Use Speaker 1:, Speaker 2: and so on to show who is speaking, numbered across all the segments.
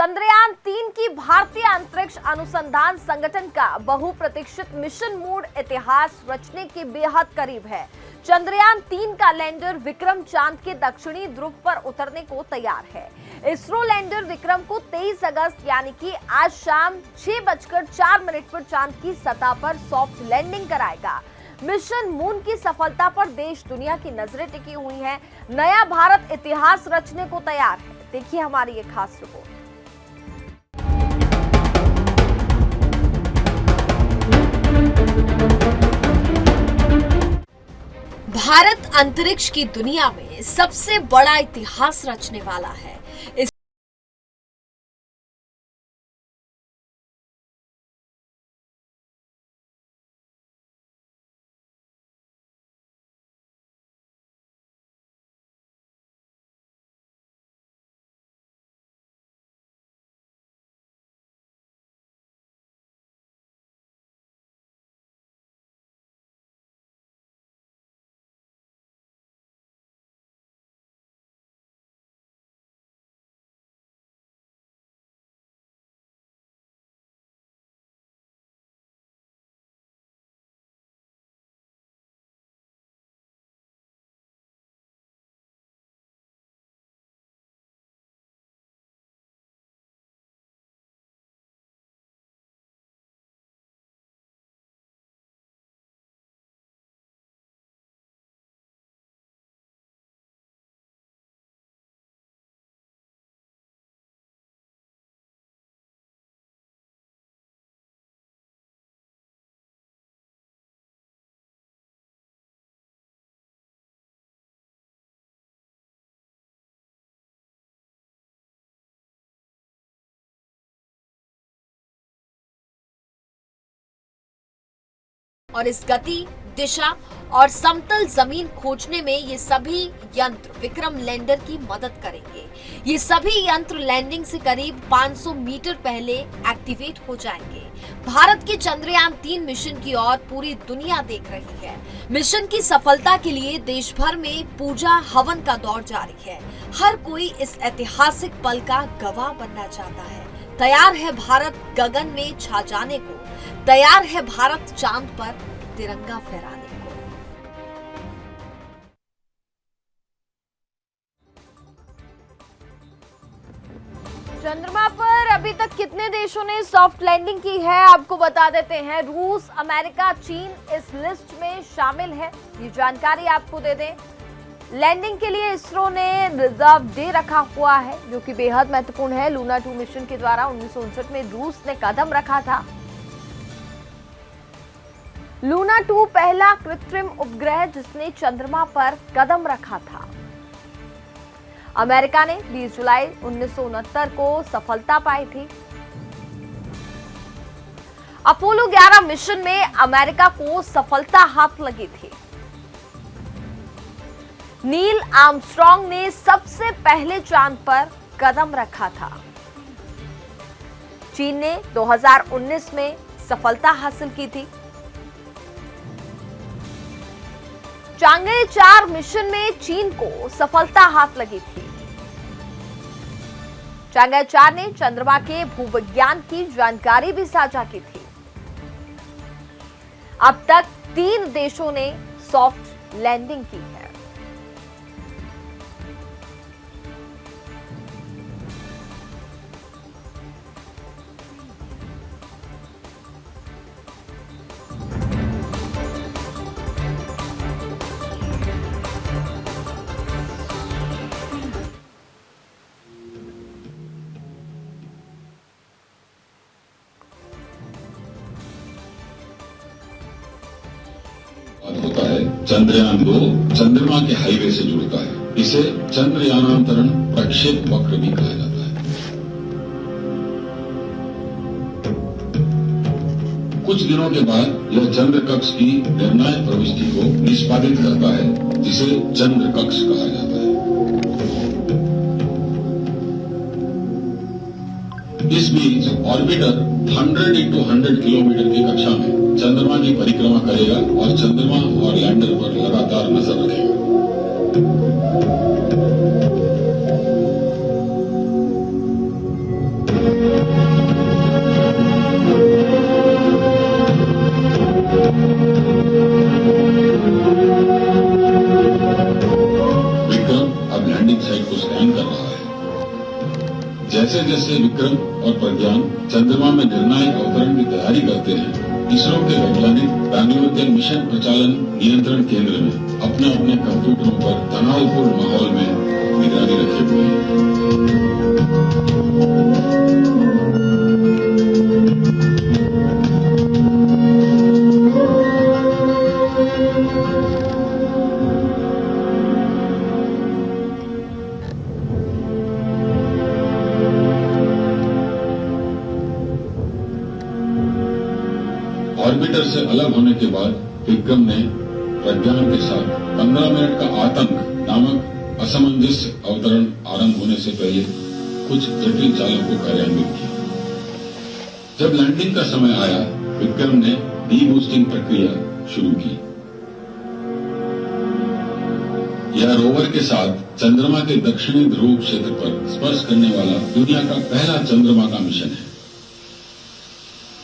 Speaker 1: चंद्रयान-3 की भारतीय अंतरिक्ष अनुसंधान संगठन का बहुप्रतीक्षित मिशन मूड इतिहास रचने के बेहद करीब है। चंद्रयान-3 का लैंडर विक्रम चांद के दक्षिणी ध्रुव पर उतरने को तैयार है। इसरो लैंडर विक्रम को 23 अगस्त यानी कि आज शाम 6:04 पर चांद की सतह पर सॉफ्ट लैंडिंग कराएगा। मिशन मून की सफलता पर देश दुनिया की नजरें टिकी हुई हैं। नया भारत इतिहास रचने को तैयार है। देखिए हमारी ये खास रिपोर्ट। भारत अंतरिक्ष की दुनिया में सबसे बड़ा इतिहास रचने वाला है। और इस गति, दिशा और समतल जमीन खोजने में ये सभी यंत्र विक्रम लैंडर की मदद करेंगे। ये सभी यंत्र लैंडिंग से करीब 500 मीटर पहले एक्टिवेट हो जाएंगे। भारत के चंद्रयान-3 मिशन की ओर पूरी दुनिया देख रही है। मिशन की सफलता के लिए देश भर में पूजा हवन का दौर जारी है। हर कोई इस ऐतिहासिक पल का गवाह बनना चाहता है। तैयार है भारत गगन में छा जाने को, तैयार है भारत चांद पर तिरंगा फहराने को। चंद्रमा पर अभी तक कितने देशों ने सॉफ्ट लैंडिंग की है आपको बता देते हैं। रूस, अमेरिका, चीन इस लिस्ट में शामिल है। ये जानकारी आपको दे दें। लैंडिंग के लिए इसरो ने रिजर्व डे रखा हुआ है जो कि बेहद महत्वपूर्ण है। लूना 2 मिशन के द्वारा 1959 में रूस ने कदम रखा था। लूना 2 पहला कृत्रिम उपग्रह जिसने चंद्रमा पर कदम रखा था। अमेरिका ने 20 जुलाई 1969 को सफलता पाई थी। अपोलो 11 मिशन में अमेरिका को सफलता हाथ लगी थी। नील आर्मस्ट्रांग ने सबसे पहले चांद पर कदम रखा था। चीन ने 2019 में सफलता हासिल की थी। चांगए 4 मिशन में चीन को सफलता हाथ लगी थी। चांगए 4 ने चंद्रमा के भूविज्ञान की जानकारी भी साझा की थी। अब तक 3 देशों ने सॉफ्ट लैंडिंग की है।
Speaker 2: होता है चंद्रयान-2 चंद्रमा के हाईवे से जुड़ता है। इसे चंद्रयानांतरण प्रक्षेप वक्र भी कहा जाता है। कुछ दिनों के बाद यह चंद्र कक्ष की निर्णायक प्रविष्टि को निष्पादित करता है जिसे चंद्र कक्ष कहा जाता है। इस बीच ऑर्बिटर 100 किलोमीटर की कक्षा में चंद्रमा की परिक्रमा करेगा और चंद्रमा और लैंडर पर लगातार नजर रखेगा। जैसे जैसे विक्रम और प्रज्ञान चंद्रमा में निर्णायक अवतरण की तैयारी करते हैं, इसरो के वैज्ञानिक बैंगलोर के मिशन प्रचालन नियंत्रण केंद्र में अपने अपने कंप्यूटरों पर तनावपूर्ण माहौल में निगरानी रखे हुए हैं। ऑर्बिटर से अलग होने के बाद विक्रम ने प्रज्ञान के साथ 15 मिनट का आतंक नामक असमंजस अवतरण आरंभ होने से पहले कुछ जटिल चालों को कार्यान्वित किया। जब लैंडिंग का समय आया, विक्रम ने डी-बूस्टिंग प्रक्रिया शुरू की। यह रोवर के साथ चंद्रमा के दक्षिणी ध्रुव क्षेत्र पर स्पर्श करने वाला दुनिया का पहला चंद्रमा का मिशन है।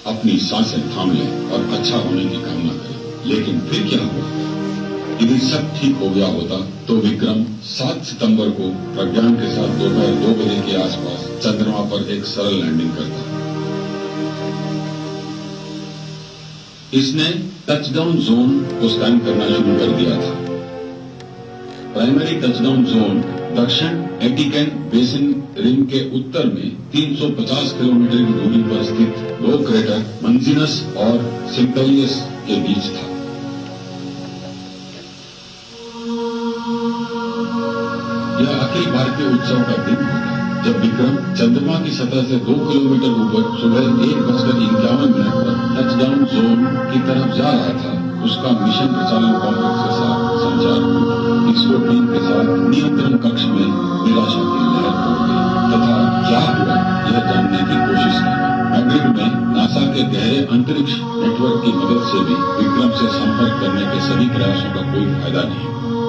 Speaker 2: अपनी सांसें थाम लें और अच्छा होने की कामना करें। लेकिन फिर क्या हुआ? यदि सब ठीक हो गया होता तो विक्रम 7 सितंबर को प्रज्ञान के साथ दोपहर 2 बजे के आसपास चंद्रमा पर एक सरल लैंडिंग करता। इसने टचडाउन जोन को स्कैन करना शुरू कर दिया था। प्राइमरी टचडाउन जोन दक्षिण एटिकन बेसिन रिम के उत्तर में 350 किलोमीटर की दूरी पर स्थित 2 क्रेटर मंजिनस और सिम्पेलियस के बीच था। यह अखिल भारतीय उत्सव का दिन था जब विक्रम चंद्रमा की सतह से 2 किलोमीटर ऊपर सुबह 1:51 पर टचडाउन जोन की तरफ जा रहा था। उसका मिशन प्रचालन कॉम्प्लेक्स के साथ संचार हुआ। इसरो टीम के साथ नियंत्रण कक्ष में निराशा की लहर उड़ गई तथा क्या हुआ यह जानने की कोशिश की। मैड्रिड में नासा के गहरे अंतरिक्ष नेटवर्क की मदद से भी विक्रम से संपर्क करने के सभी प्रयासों का कोई फायदा नहीं।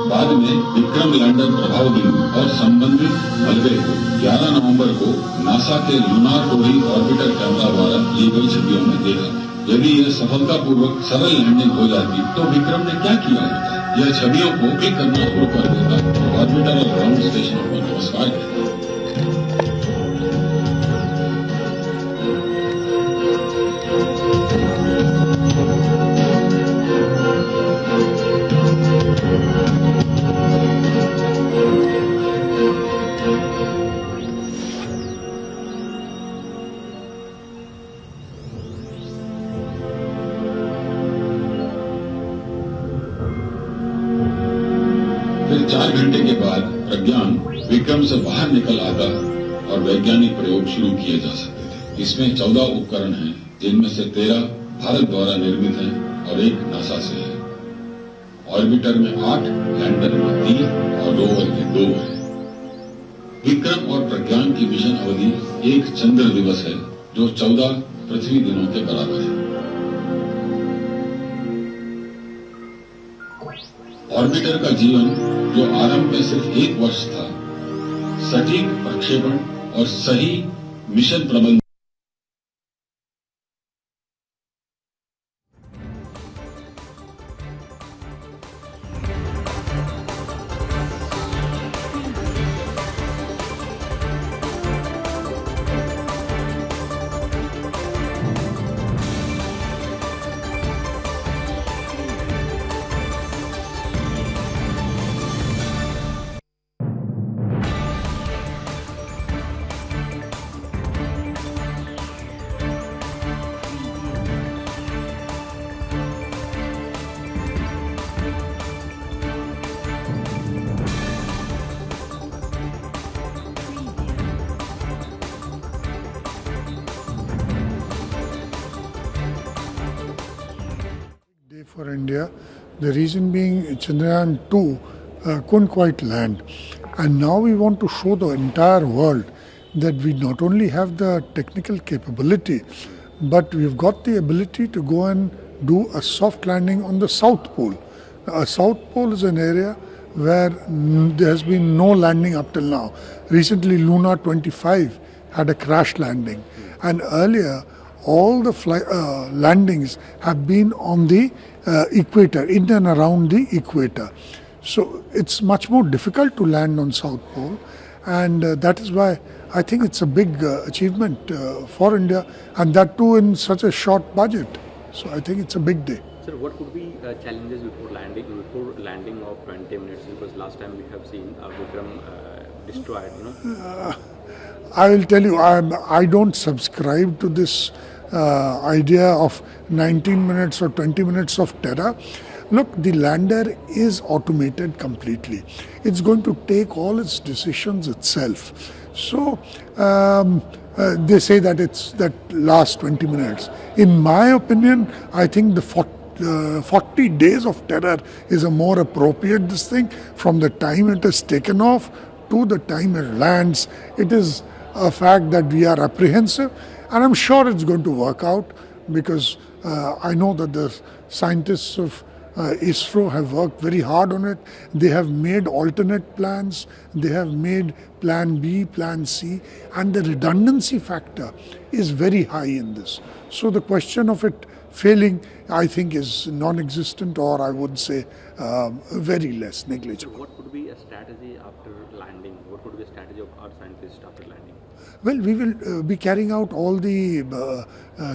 Speaker 2: बाद में विक्रम लैंडर प्रभाव बिंदु और संबंधित मलबे को 11 नवंबर को नासा के लूनार टोरी ऑर्बिटर कैमरा द्वारा ली गई छवियों में देखा। यदि यह सफलतापूर्वक सरल लैंडिंग हो जाती तो विक्रम ने क्या किया होता? यह छवियों को क्लिक करना शुरू कर देता तो ऑर्बिटर और ग्राउंड स्टेशनों को नमस्कार कहता। फिर 4 घंटे के बाद प्रज्ञान विक्रम से बाहर निकल आता और वैज्ञानिक प्रयोग शुरू किए जा सकते थे। इसमें 14 उपकरण हैं, जिनमें से 13 भारत द्वारा निर्मित हैं और 1 नासा से है। ऑर्बिटर में 8, लैंडर में 3 और रोवर में 2 है। विक्रम और प्रज्ञान की मिशन अवधि 1 चंद्र दिवस है, जो 14 पृथ्वी दिनों के बराबर है। ऑर्बिटर का जीवन, जो आरंभ में सिर्फ 1 वर्ष था, सटीक प्रक्षेपण और सही मिशन प्रबंधन
Speaker 3: for India. The reason being Chandrayaan 2 couldn't quite land. And now we want to show the entire world that we not only have the technical capability, but we've got the ability to go and do a soft landing on the South Pole. South Pole is an area where there has been no landing up till now. Recently, Luna 25 had a crash landing. And earlier, all the landings have been on the equator, in and around the equator. So it's much more difficult to land on South Pole, and that is why I think it's a big achievement for India, and that too in such a short budget. So I think it's a big day.
Speaker 4: Sir, what could be challenges before landing of 20 minutes? Because last time we have seen Vikram destroyed,
Speaker 3: I will tell you, I don't subscribe to this idea of 19 minutes or 20 minutes of terror. Look, the lander is automated completely. It's going to take all its decisions itself. So they say that it's that last 20 minutes. In my opinion, I think the 40 days of terror is a more appropriate this thing. From the time it is taken off to the time it lands, it is a fact that we are apprehensive, and I'm sure it's going to work out, because I know that the scientists of ISRO have worked very hard on it. They have made alternate plans, they have made plan B, plan C, and the redundancy factor is very high in this. So the question of it failing, I think, is non-existent, or I would say very less, negligible.
Speaker 4: What could be a strategy after landing? What could be a strategy of our scientists after landing?
Speaker 3: Well, we will be carrying out all the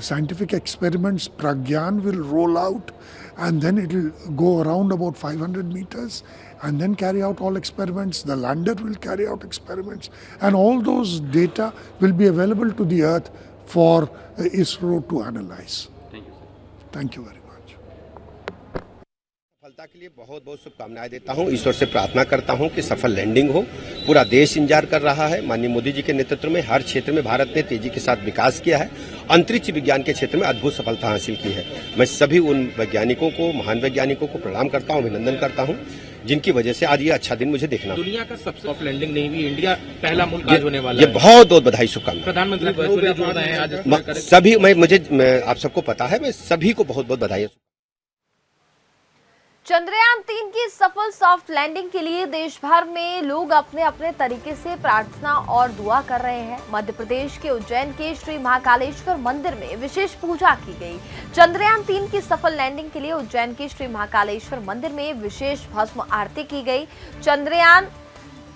Speaker 3: scientific experiments. Pragyan will roll out, and then it will go around about 500 meters and then carry out all experiments. The lander will carry out experiments, and all those data will be available to the Earth for ISRO to analyze.
Speaker 4: Thank you, sir.
Speaker 3: Thank you very much.
Speaker 5: सफलता के लिए बहुत बहुत शुभकामनाएं देता हूं। ईश्वर से प्रार्थना करता हूं कि सफल लैंडिंग हो। पूरा देश इंतजार कर रहा है। माननीय मोदी जी के नेतृत्व में हर क्षेत्र में भारत ने तेजी के साथ विकास किया है। अंतरिक्ष विज्ञान के क्षेत्र में अद्भुत सफलता हासिल की है। मैं सभी उन वैज्ञानिकों को, महान वैज्ञानिकों को प्रणाम करता हूं, अभिनंदन करता हूं, जिनकी वजह से आज ये अच्छा दिन मुझे देखना।
Speaker 6: दुनिया का सबसे सॉफ्ट लैंडिंग नहीं हुई, इंडिया पहला मुल्क आज होने वाला
Speaker 5: ये
Speaker 6: है।
Speaker 5: बहुत बहुत बधाई, शुभकामनाएं।
Speaker 6: प्रधानमंत्री जोड़ रहे हैं आज
Speaker 5: सभी आप सबको पता है, मैं सभी को बहुत बहुत बधाई।
Speaker 1: चंद्रयान 3 की सफल सॉफ्ट लैंडिंग के लिए देश भर में लोग अपने अपने तरीके से प्रार्थना और दुआ कर रहे हैं। मध्य प्रदेश के उज्जैन के श्री महाकालेश्वर मंदिर में विशेष पूजा की गई। चंद्रयान 3 की सफल लैंडिंग के लिए उज्जैन के श्री महाकालेश्वर मंदिर में विशेष भस्म आरती की गई। चंद्रयान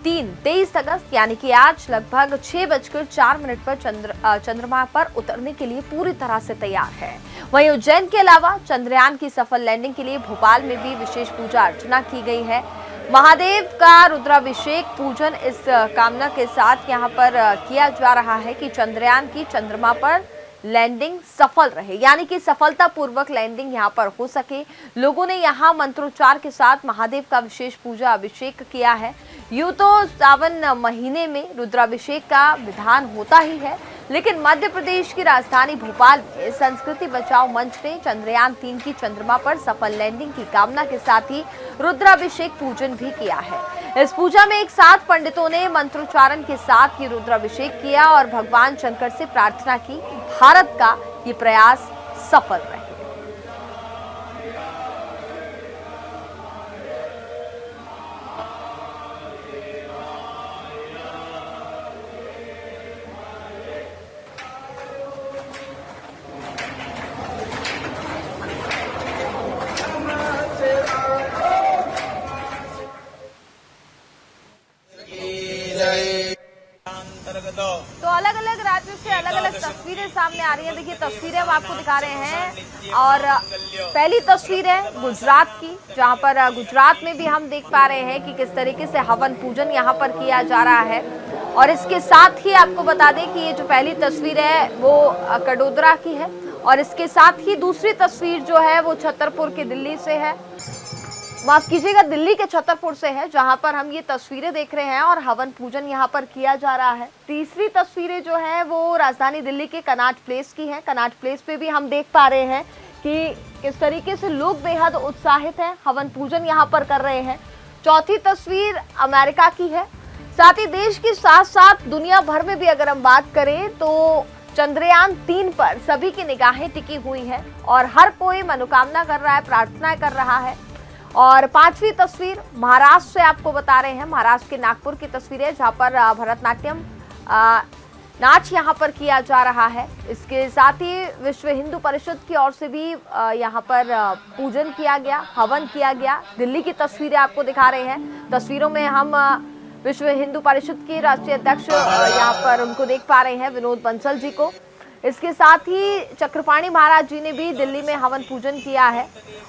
Speaker 1: 3 23 अगस्त यानी कि आज लगभग 6:04 पर चंद्रमा पर उतरने के लिए पूरी तरह से तैयार है। वहीं उज्जैन के अलावा चंद्रयान की सफल लैंडिंग के लिए भोपाल में भी विशेष पूजा अर्चना की गई है। महादेव का रुद्राभिषेक पूजन इस कामना के साथ यहां पर किया जा रहा है कि चंद्रयान की चंद्रमा पर लैंडिंग सफल रहे, यानी कि सफलतापूर्वक लैंडिंग यहां पर हो सके। लोगों ने यहां मंत्रोच्चार के साथ महादेव का विशेष पूजा अभिषेक किया है। यूं तो सावन महीने में रुद्राभिषेक का विधान होता ही है, लेकिन मध्य प्रदेश की राजधानी भोपाल में संस्कृति बचाओ मंच ने चंद्रयान 3 की चंद्रमा पर सफल लैंडिंग की कामना के साथ ही रुद्राभिषेक पूजन भी किया है। इस पूजा में एक साथ पंडितों ने मंत्रोच्चारण के साथ ये रुद्राभिषेक किया और भगवान शंकर से प्रार्थना की भारत का ये प्रयास सफल रहे। तो अलग अलग राज्यों से अलग अलग तस्वीरें सामने आ रही हैं। देखिए तस्वीरें हम आपको दिखा रहे हैं, और पहली तस्वीर है गुजरात की, जहां पर गुजरात में भी हम देख पा रहे हैं कि किस तरीके से हवन पूजन यहां पर किया जा रहा है। और इसके साथ ही आपको बता दें कि ये जो पहली तस्वीर है वो कडोदरा की है, और इसके साथ ही दूसरी तस्वीर जो है वो छतरपुर की दिल्ली से है, माफ कीजिएगा दिल्ली के छतरपुर से है, जहां पर हम ये तस्वीरें देख रहे हैं और हवन पूजन यहां पर किया जा रहा है। तीसरी तस्वीरें जो है वो राजधानी दिल्ली के कनॉट प्लेस की हैं। कनॉट प्लेस पे भी हम देख पा रहे हैं कि किस तरीके से लोग बेहद उत्साहित हैं, हवन पूजन यहां पर कर रहे हैं। चौथी तस्वीर अमेरिका की है। साथ ही देश के साथ साथ दुनिया भर में भी अगर हम बात करें तो चंद्रयान 3 पर सभी की निगाहें टिकी हुई है और हर कोई मनोकामना कर रहा है, प्रार्थना कर रहा है। और पांचवी तस्वीर महाराष्ट्र से आपको बता रहे हैं, महाराष्ट्र के नागपुर की तस्वीर है, जहां पर भरतनाट्यम नाच यहां पर किया जा रहा है। इसके साथ ही विश्व हिंदू परिषद की ओर से भी यहां पर पूजन किया गया, हवन किया गया। दिल्ली की तस्वीरें आपको दिखा रहे हैं। तस्वीरों में हम विश्व हिंदू परिषद के राष्ट्रीय अध्यक्ष यहाँ पर उनको देख पा रहे हैं, विनोद बंसल जी को। इसके साथ ही चक्रपाणी महाराज जी ने भी दिल्ली में हवन पूजन किया है।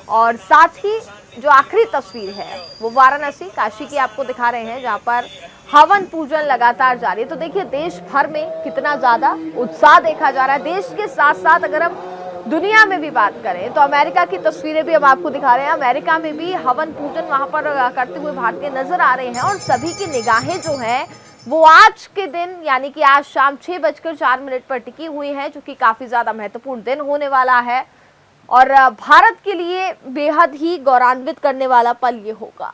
Speaker 1: और साथ ही जो आखिरी तस्वीर है वो वाराणसी काशी की आपको दिखा रहे हैं, जहाँ पर हवन पूजन लगातार जारी है। तो देखिए देश भर में कितना ज्यादा उत्साह देखा जा रहा है। देश के साथ साथ अगर हम दुनिया में भी बात करें तो अमेरिका की तस्वीरें भी हम आपको दिखा रहे हैं। अमेरिका में भी हवन पूजन वहां पर करते हुए भारतीय नजर आ रहे हैं और सभी की निगाहें जो हैं वो आज के दिन यानी कि आज शाम 6:04 पर टिकी हुई है, जो कि काफी ज्यादा महत्वपूर्ण दिन होने वाला है और भारत के लिए बेहद ही गौरवान्वित करने वाला पल ये होगा।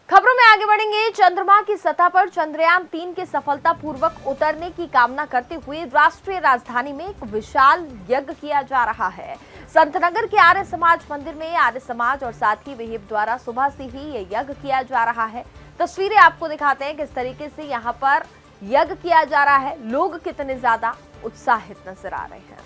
Speaker 1: खबरों में आगे बढ़ेंगे। चंद्रमा की सतह पर चंद्रयान-3 के सफलतापूर्वक उतरने की कामना करते हुए राष्ट्रीय राजधानी में एक विशाल यज्ञ किया जा रहा है। संतनगर के आर्य समाज मंदिर में आर्य समाज और साथ ही विहिप द्वारा सुबह से ही ये यज्ञ किया जा रहा है। तस्वीरें आपको दिखाते हैं किस तरीके से यहाँ पर यज्ञ किया जा रहा है, लोग कितने ज्यादा उत्साहित नजर आ रहे हैं।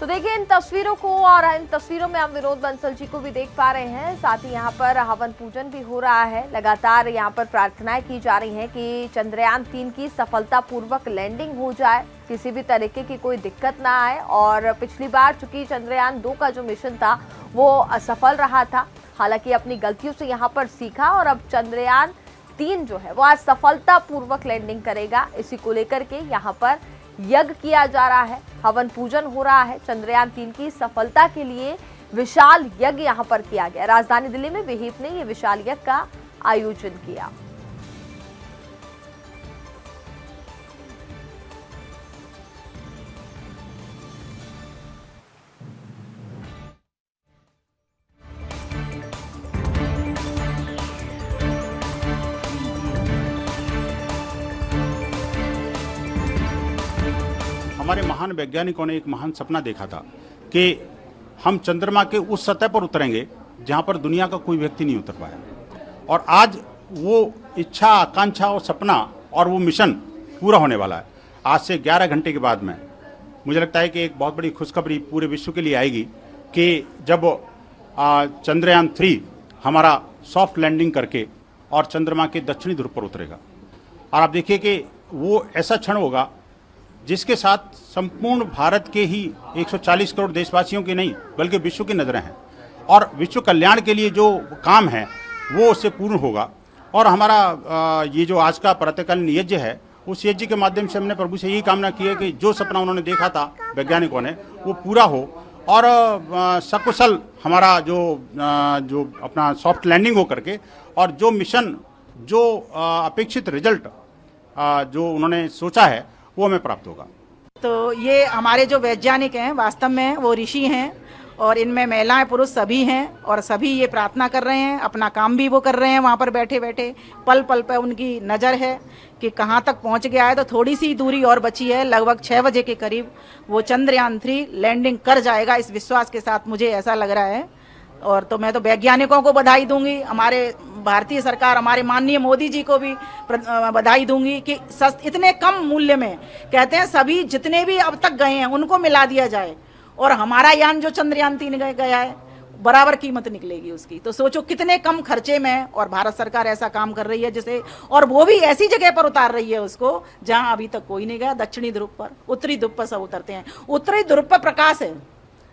Speaker 1: तो देखिए इन तस्वीरों को, और इन तस्वीरों में हम विनोद बंसल जी को भी देख पा रहे हैं। साथ ही यहाँ पर हवन पूजन भी हो रहा है। लगातार यहाँ पर प्रार्थनाएं की जा रही हैं कि चंद्रयान-3 की सफलतापूर्वक लैंडिंग हो जाए, किसी भी तरीके की कोई दिक्कत ना आए। और पिछली बार चूंकि चंद्रयान-2 का जो मिशन था वो असफल रहा था, हालांकि अपनी गलतियों से यहाँ पर सीखा और अब चंद्रयान-3 जो है वो आज सफलतापूर्वक लैंडिंग करेगा। इसी को लेकर के यहाँ पर यज्ञ किया जा रहा है, हवन पूजन हो रहा है। चंद्रयान-3 की सफलता के लिए विशाल यज्ञ यहां पर किया गया। राजधानी दिल्ली में विहिप ने यह विशाल यज्ञ का आयोजन किया।
Speaker 7: हमारे महान वैज्ञानिकों ने एक महान सपना देखा था कि हम चंद्रमा के उस सतह पर उतरेंगे जहां पर दुनिया का कोई व्यक्ति नहीं उतर पाया। और आज वो इच्छा, आकांक्षा और सपना और वो मिशन पूरा होने वाला है। आज से 11 घंटे के बाद में मुझे लगता है कि एक बहुत बड़ी खुशखबरी पूरे विश्व के लिए आएगी कि जब चंद्रयान-3 हमारा सॉफ्ट लैंडिंग करके और चंद्रमा के दक्षिणी ध्रुव पर उतरेगा। और आप देखिए कि वो ऐसा क्षण होगा जिसके साथ संपूर्ण भारत के ही 140 करोड़ देशवासियों की नहीं बल्कि विश्व की नजरें हैं और विश्व कल्याण के लिए जो काम है वो उससे पूर्ण होगा। और हमारा ये जो आज का प्रातःकालीन यज्ञ है, उस यज्ञ के माध्यम से हमने प्रभु से यही कामना की है कि जो सपना उन्होंने देखा था वैज्ञानिकों ने वो पूरा हो और सकुशल हमारा जो अपना सॉफ्ट लैंडिंग हो करके और जो मिशन, जो अपेक्षित रिजल्ट जो उन्होंने सोचा है वो हमें प्राप्त होगा।
Speaker 8: तो ये हमारे जो वैज्ञानिक हैं वास्तव में वो ऋषि हैं और इनमें महिलाएं पुरुष सभी हैं और सभी ये प्रार्थना कर रहे हैं, अपना काम भी वो कर रहे हैं। वहाँ पर बैठे बैठे पल पल पे उनकी नज़र है कि कहाँ तक पहुँच गया है। तो थोड़ी सी दूरी और बची है, लगभग 6 बजे के करीब वो चंद्रयान-3 लैंडिंग कर जाएगा, इस विश्वास के साथ मुझे ऐसा लग रहा है। और तो मैं तो वैज्ञानिकों को बधाई दूंगी, हमारे भारतीय सरकार, हमारे माननीय मोदी जी को भी बधाई दूंगी कि इतने कम मूल्य में, कहते हैं सभी जितने भी अब तक गए हैं उनको मिला दिया जाए और हमारा यान जो चंद्रयान-3 गया है बराबर कीमत निकलेगी उसकी। तो सोचो कितने कम खर्चे में, और भारत सरकार ऐसा काम कर रही है जिसे, और वो भी ऐसी जगह पर उतार रही है उसको जहां अभी तक कोई नहीं गया, दक्षिणी ध्रुव पर। उत्तरी ध्रुव पर सब उतरते हैं, उत्तरी ध्रुव पर प्रकाश है,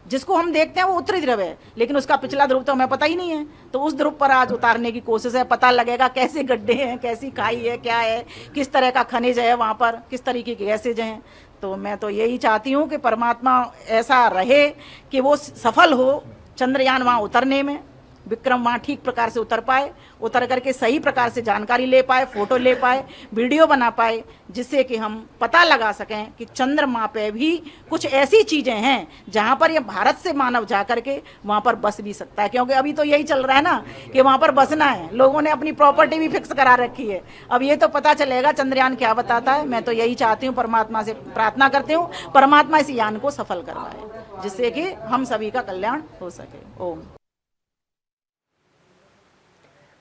Speaker 8: जिसको हम देखते हैं वो उत्तरी ध्रुव है, लेकिन उसका पिछला ध्रुव तो हमें पता ही नहीं है। तो उस ध्रुव पर आज उतारने की कोशिश है, पता लगेगा कैसे गड्ढे हैं, कैसी खाई है, क्या है, किस तरह का खनिज है वहाँ पर, किस तरीके की गैसेज हैं। तो मैं तो यही चाहती हूँ कि परमात्मा ऐसा रहे कि वो सफल हो चंद्रयान वहाँ उतरने में, विक्रम वहाँ ठीक प्रकार से उतर पाए, उतर करके सही प्रकार से जानकारी ले पाए, फोटो ले पाए, वीडियो बना पाए, जिससे कि हम पता लगा सकें कि चंद्रमा पे भी कुछ ऐसी चीजें हैं जहाँ पर ये भारत से मानव जा करके वहाँ पर बस भी सकता है। क्योंकि अभी तो यही चल रहा है ना कि वहाँ पर बसना है, लोगों ने अपनी प्रॉपर्टी भी फिक्स करा रखी है। अब ये तो पता चलेगा चंद्रयान क्या बताता है। मैं तो यही चाहती हूँ, परमात्मा से प्रार्थना करती हूँ, परमात्मा इस यान को सफल करवाए, जिससे कि हम सभी का कल्याण हो सके। ओम।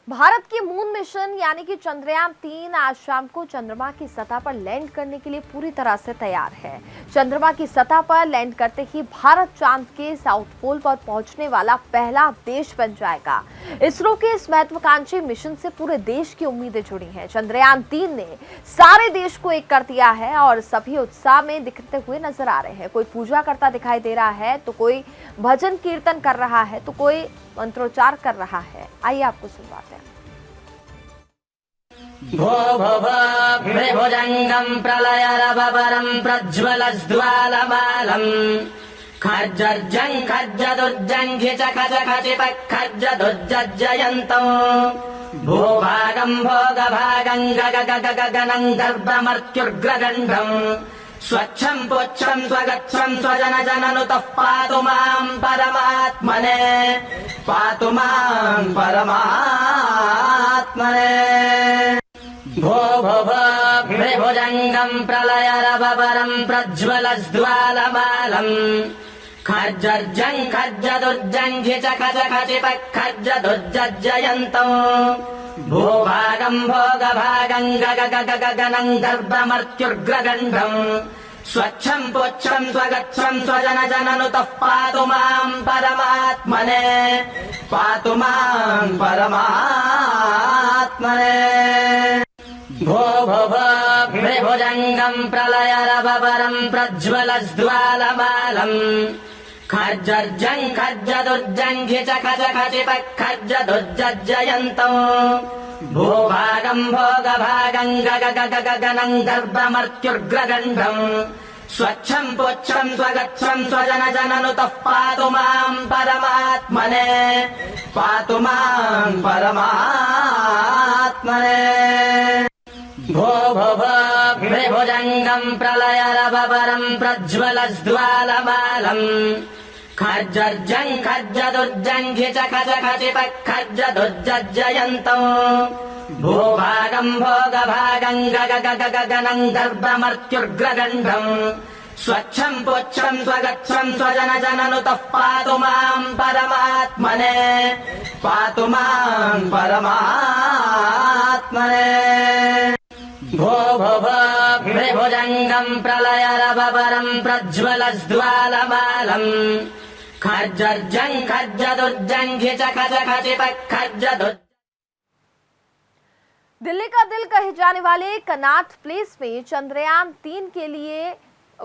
Speaker 1: भारत की मून मिशन यानी कि चंद्रयान 3 आज शाम को चंद्रमा की सतह पर लैंड करने के लिए पूरी तरह से तैयार है। चंद्रमा की सतह पर लैंड करते ही भारत चांद के साउथ पोल पर पहुंचने वाला पहला देश बन जाएगा। इसरो के इस महत्वाकांक्षी मिशन से पूरे देश की उम्मीदें जुड़ी हैं। चंद्रयान 3 ने सारे देश को एक कर दिया है और सभी उत्साह में दिखते हुए नजर आ रहे हैं। कोई पूजा करता दिखाई दे रहा है, तो कोई भजन कीर्तन कर रहा है, तो कोई मंत्रोच्चार कर रहा है। आइए आपको सुनवाते हैं।
Speaker 9: भो भो भुजंगम प्रलयरवरम प्रज्वलज्ज्वालमालम खज्जर्जं खज्जदुर्जंघि च खच खचिपखज्जदुर्जयन्तो भूभागं भोगभागं गगगगगगनं गर्भमर्त्युर्ग्रगण्डम् स्वच्छं पुच्छं स्वगच्छं स्वजनजननुतः पातु मां परमात्मने पातु मां परमात्मने भो भो भुजंगम प्रलयरवरम प्रज्वलज्ज्वालमालम खज्जर्जं खज्जदुर्जंघि च खच खचिपखज्जदुर्जयन्तो भूभागं भोगभागं गगगगगनं गर्भमर्त्युर्ग्रगण्डम् स्वच्छं पुच्छं स्वगच्छं स्वजनजननुतः पातु मां परमात्मने पातु मां परमात्मने भो भो भुजंगम प्रलयरवरम प्रज्वलज्ज्वालमालम खज्जर्जं खज्जदुर्जंघि च खच खचिपखज्जदुर्जयन्तो भूभागं भोगभागं गगगगगनं गर्भमर्त्युर्ग्रगण्डम् स्वच्छं पुच्छं स्वगच्छं स्वजनजननुतः पातु मां परमात्मने पातु मां परमात्मने भो भो भुजंगम प्रलयरवरम प्रज्वलज्ज्वालमालम खज्जर्जं खज्जदुर्जंघि च खच खचिपखज्जदुर्जयन्तो भूभागं भोगभागं गगगगगनं गर्भमर्त्युर्ग्रगण्डम् स्वच्छं पुच्छं स्वगच्छं स्वजनजननुतः पातु मां परमात्मने पातु मां परमात्मने भो भो भुजंगम प्रलयरवरम प्रज्वलज्ज्वालमालम खज्जर्जं खज्जदुर्जंघि च खच खचिपखज्जदुर्जयन्तो।
Speaker 1: दिल्ली का दिल कहे जाने वाले कनॉट प्लेस में चंद्रयान 3 के लिए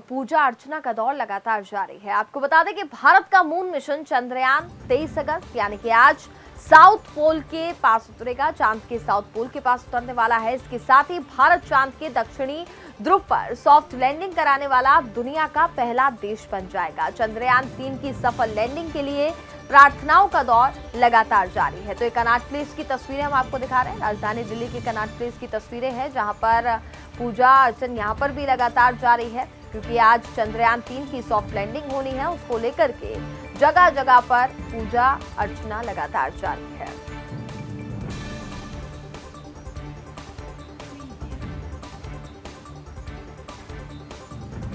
Speaker 1: पूजा अर्चना का दौर लगातार जारी है। आपको बता दें कि भारत का मून मिशन चंद्रयान 23 अगस्त यानी कि आज साउथ पोल के पास उतरेगा। चांद के साउथ पोल के पास उतरने वाला है। इसके साथ ही भारत चांद के दक्षिणी ध्रुव पर सॉफ्ट लैंडिंग कराने वाला दुनिया का पहला देश बन जाएगा। चंद्रयान 3 की सफल लैंडिंग के लिए प्रार्थनाओं का दौर लगातार जारी है। तो ये कनॉट प्लेस की तस्वीरें हम आपको दिखा रहे हैं। राजधानी दिल्ली की कनॉट प्लेस की तस्वीरें हैं, जहां पर पूजा अर्चन यहाँ पर भी लगातार जारी है, क्योंकि आज चंद्रयान 3 की सॉफ्ट लैंडिंग होनी है। उसको लेकर के जगह जगह पर पूजा अर्चना लगातार जारी है।